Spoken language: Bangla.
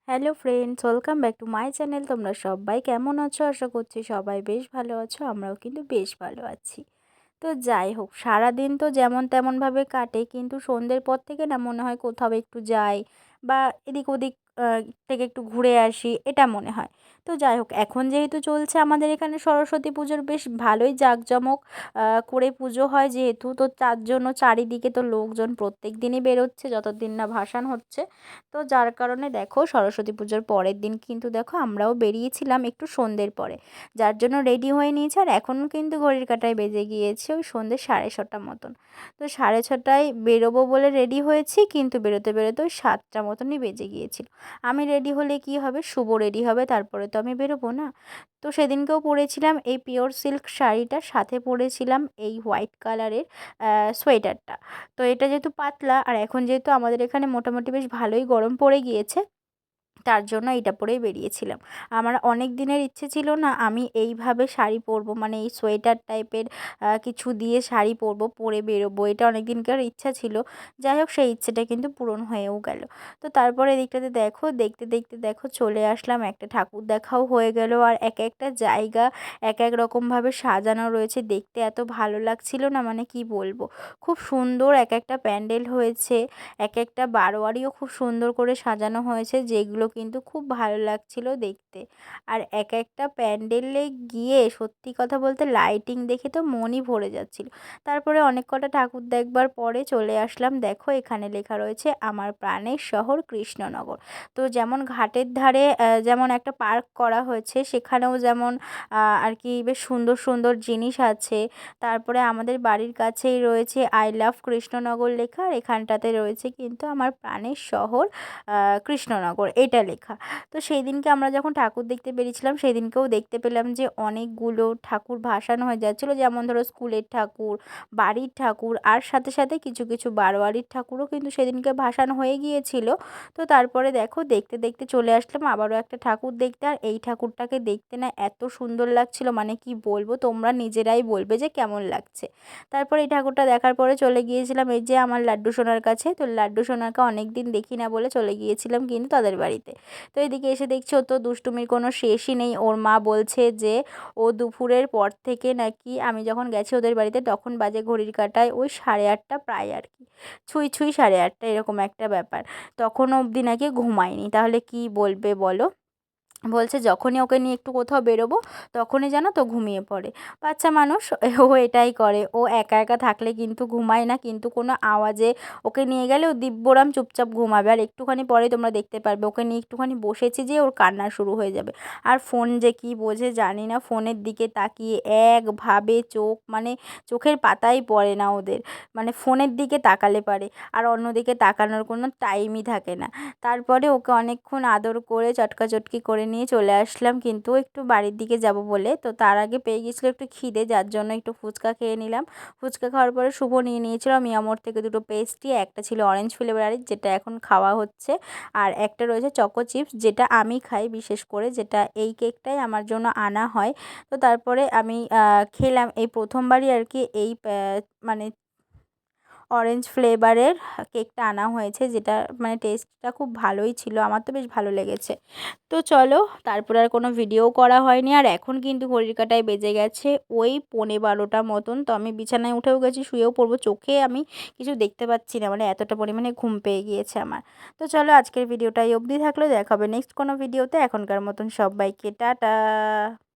Hello friends, welcome back to my channel. তোমরা সবাই কেমন আছো? আশা করছি সবাই বেশ ভালো আছো। আমরাও কিন্তু বেশ ভালো আছি। তো যাই হোক, সারাদিন তো যেমন তেমনভাবে কাটে, কিন্তু সন্ধ্যের পর থেকে না মনে হয় কোথাও একটু যাই বা এদিক ওদিক থেকে একটু ঘুরে আসি, এটা মনে হয়। তো যাই হোক, এখন যেহেতু চলছে আমাদের এখানে সরস্বতী পুজোর বেশ ভালোই জাঁকজমক করে পুজো হয় যেহেতু, তো তার জন্য চারিদিকে তো লোকজন প্রত্যেক দিনই বেরোচ্ছে যতদিন না ভাসান হচ্ছে। তো যার কারণে দেখো, সরস্বতী পুজোর পরের দিন কিন্তু দেখো আমরাও বেরিয়েছিলাম একটু সন্ধ্যের পরে, যার জন্য রেডি হয়ে নিয়েছি। আর এখনও কিন্তু ঘড়ির কাঁটায় বেজে গিয়েছে ওই সন্ধ্যে 6:30 মতন। তো 6:30টায় বেরোবো বলে রেডি হয়েছি, কিন্তু বেরোতে বেরোতে ওই 7টা মতনই বেজে গিয়েছিল। আমি রেডি হলে কি হবে, শুভ রেডি হবে, তারপরে তো আমি বেরোবো না। তো সেদিনকেও পরেছিলাম এই পিওর সিল্ক শাড়িটার সাথে পরেছিলাম এই হোয়াইট কালারের সোয়েটারটা। তো এটা যেহেতু পাতলা, আর এখন যেহেতু আমাদের এখানে মোটামুটি বেশ ভালোই গরম পড়ে গিয়েছে, তার জন্য এইটা পরেই বেরিয়েছিলাম। আমার অনেক দিনের ইচ্ছে ছিল না আমি এইভাবে শাড়ি পরবো, মানে এই সোয়েটার টাইপের কিছু দিয়ে শাড়ি পরবো, পরে বেরোবো, এটা অনেক দিনকার ইচ্ছা ছিল। যাই হোক, সেই ইচ্ছেটা কিন্তু পূরণ হয়েও গেল। তো তারপরে এদিকটাতে দেখো, দেখতে দেখতে দেখো চলে আসলাম, একটা ঠাকুর দেখাও হয়ে গেল। আর এক একটা জায়গা এক এক রকমভাবে সাজানো রয়েছে, দেখতে এত ভালো লাগছিল না, মানে কি বলবো। খুব সুন্দর এক একটা প্যান্ডেল হয়েছে, এক একটা বারোয়ারিও খুব সুন্দর করে সাজানো হয়েছে, যেগুলো কিন্তু খুব ভালো লাগছিল দেখতে। আর এক একটা প্যান্ডেলে গিয়ে সত্যি কথা বলতে লাইটিং দেখে তো মনই ভরে যাচ্ছিল। তারপরে অনেক কটা ঠাকুর দেখবার পরে চলে আসলাম, দেখো এখানে লেখা রয়েছে আমার প্রাণের শহর কৃষ্ণনগর। তো যেমন ঘাটের ধারে যেমন একটা পার্ক করা হয়েছে, সেখানেও যেমন আর কি বেশ সুন্দর সুন্দর জিনিস আছে। তারপরে আমাদের বাড়ির কাছেই রয়েছে আই লাভ কৃষ্ণনগর লেখা, আর এখানটাতে রয়েছে কিন্তু আমার প্রাণের শহর কৃষ্ণনগর এটা লেখা। তো সেই দিনকে আমরা যখন ঠাকুর দেখতে বেরিয়েছিলাম, সেই দিনকেও দেখতে পেলাম যে অনেকগুলো ঠাকুর ভাসানো হয়ে যাচ্ছিলো, যেমন ধরো স্কুলের ঠাকুর, বাড়ির ঠাকুর, আর সাথে সাথে কিছু কিছু বারোয়ারির ঠাকুরও কিন্তু সেদিনকে ভাসানো হয়ে গিয়েছিল। তো তারপরে দেখো, দেখতে দেখতে চলে আসলাম আবারও একটা ঠাকুর দেখতে। আর এই ঠাকুরটাকে দেখতে না এত সুন্দর লাগছিল, মানে কি বলবো, তোমরা নিজেরাই বলবে যে কেমন লাগছে। তারপর এই ঠাকুরটা দেখার পরে চলে গিয়েছিলাম এই যে আমার লাড্ডু সোনার কাছে। তো লাড্ডু সোনাকে অনেক দিন দেখি না বলে চলে গিয়েছিলাম কিন্তু তাদের বাড়িতে। তো এদিকে এসে দেখছি ও তো দুষ্টুমির কোনো শেষই নেই। ওর মা বলছে যে ও দুপুরের পর থেকে নাকি, আমি যখন গেছি ওদের বাড়িতে তখন বাজে ঘড়ির কাঁটায় ওই 8:30 প্রায় আর কি, ছুঁই ছুঁই 8:30 এরকম একটা ব্যাপার, তখন অবধি নাকি ঘুমায়নি। তাহলে কি বলবে বলো। বলছে যখনই ওকে নিয়ে একটু কোথাও বেরোবো তখনই জানো তো ঘুমিয়ে পড়ে। বাচ্চা মানুষ, ও এটাই করে, ও একা একা থাকলে কিন্তু ঘুমায় না, কিন্তু কোনো আওয়াজে ওকে নিয়ে গেলে ও দিব্যরাম চুপচাপ ঘুমাবে। আর একটুখানি পরে তোমরা দেখতে পারবে ওকে নিয়ে একটুখানি বসেছি যে ওর কান্না শুরু হয়ে যাবে। আর ফোন যে কি বোঝে জানি না, ফোনের দিকে তাকিয়ে একভাবে চোখ, মানে চোখের পাতাই পড়ে না ওদের, মানে ফোনের দিকে তাকালে পারে, আর অন্যদিকে তাকানোর কোনো টাইমই থাকে না। তারপরে ওকে অনেকক্ষণ আদর করে চটকাচটকি করে নিয়ে চলে আসলাম কিন্তু একটু বাড়ির দিকে যাব বলে। তো তার আগে পেয়ে গেছিলো একটু খিদে, যার জন্য একটু ফুচকা খেয়ে নিলাম। ফুচকা খাওয়ার পরে শুভ নিয়ে নিয়েছিল মিয়ামোর থেকে দুটো পেস্ট্রি, একটা ছিল অরেঞ্জ ফ্লেভারের যেটা এখন খাওয়া হচ্ছে, আর একটা রয়েছে চকো চিপস যেটা আমি খাই বিশেষ করে, যেটা এই কেকটাই আমার জন্য আনা হয়। তো তারপরে আমি খেলাম, এই প্রথমবারই আর কি এই মানে অরেঞ্জ ফ্লেভারের কেকটা আনা হয়েছে, যেটা মানে টেস্টটা খুব ভালোই ছিল, আমার তো বেশ ভালো লেগেছে। তো চলো, তারপরে আর কোনো ভিডিও করা হয়নি। আর এখন কিন্তু ঘড়ির কাঁটায় বেজে গেছে ওই 11:15 মতন। তো আমি বিছানায় উঠেও গেছি, শুয়েও পড়বো, চোখে আমি কিছু দেখতে পাচ্ছি না, মানে এতটা পরিমাণে ঘুম পেয়ে গিয়েছে আমার। তো চলো, আজকের ভিডিওটা এই অবধি থাকলো, দেখা হবে নেক্সট কোনো ভিডিওতে। এখনকার মতন সবাইকে টাটা।